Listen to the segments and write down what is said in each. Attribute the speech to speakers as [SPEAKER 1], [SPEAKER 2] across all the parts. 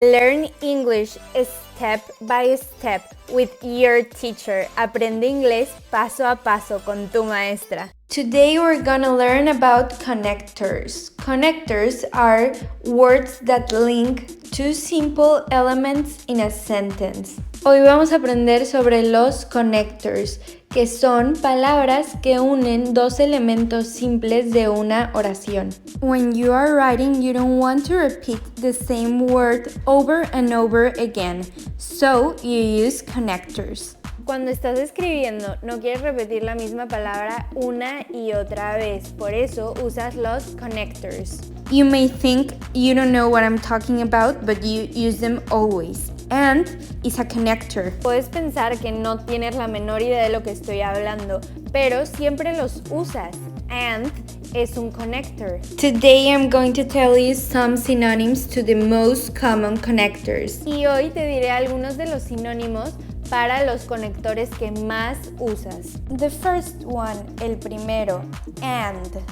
[SPEAKER 1] Learn English step by step with your teacher. Aprende inglés paso a paso con tu maestra. Today we're gonna learn about connectors. Connectors are words that link two simple elements in a sentence. Hoy vamos a aprender sobre los connectors, que son palabras que unen dos elementos simples de una oración. When you are writing, you don't want to repeat the same word over and over again, so you use connectors. Cuando estás escribiendo, no quieres repetir la misma palabra una y otra vez, por eso usas los connectors. You may think you don't know what I'm talking about, but you use them always. And is a connector. Puedes pensar que no tienes la menor idea de lo que estoy hablando, pero siempre los usas. And es un connector. Today I'm going to tell you some synonyms to the most common connectors. Y hoy te diré algunos de los sinónimos para los conectores que más usas. The first one, el primero, and,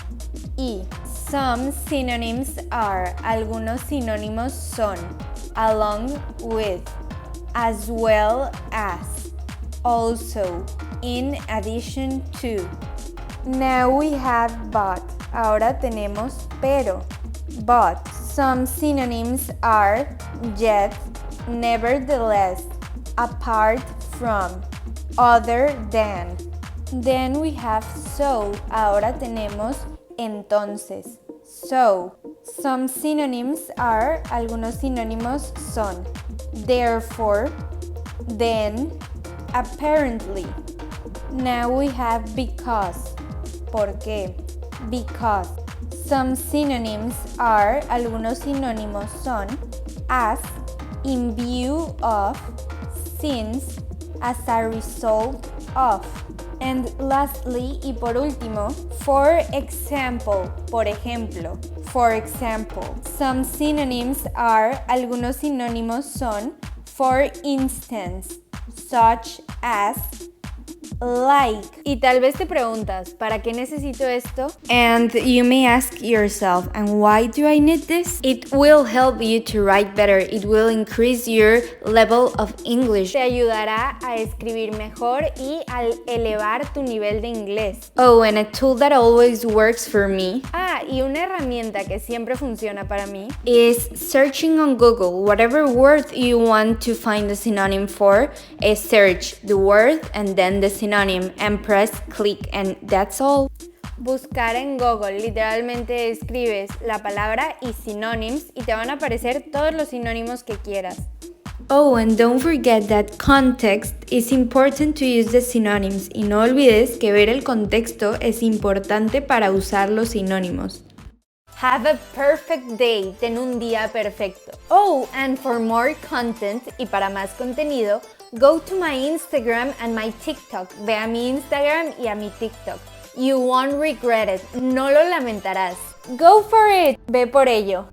[SPEAKER 1] y. Some synonyms are, algunos sinónimos son, along with, as well as, also, in addition to. Now we have but, ahora tenemos pero, but. Some synonyms are, yet, nevertheless, apart from, other than. Then we have so, ahora tenemos entonces. So, some synonyms are, algunos sinónimos son, therefore, then, apparently. Now we have because, ¿por qué? Because. Some synonyms are, algunos sinónimos son, as, in view of, since, as a result of. And lastly, y por último, for example, por ejemplo. For example, some synonyms are, algunos sinónimos son, for instance, such as, like. Y tal vez te preguntas, ¿para qué necesito esto? And you may ask yourself, and why do I need this? It will help you to write better. It will increase your level of English. Te ayudará a escribir mejor y a elevar tu nivel de inglés. Oh, and a tool that always works for me. Y una herramienta que siempre funciona para mí is searching on Google. Whatever word you want to find a synonym for, search the word and then the synonym and press click, and that's all. Buscar en Google, literalmente escribes la palabra y synonyms y te van a aparecer todos los sinónimos que quieras. Oh, and don't forget that context is important to use the synonyms. Y no olvides que ver el contexto es importante para usar los sinónimos. Have a perfect day. Ten un día perfecto. Oh, and for more content y para más contenido, go to my Instagram and my TikTok. Ve a mi Instagram y a mi TikTok. You won't regret it. No lo lamentarás. Go for it. Ve por ello.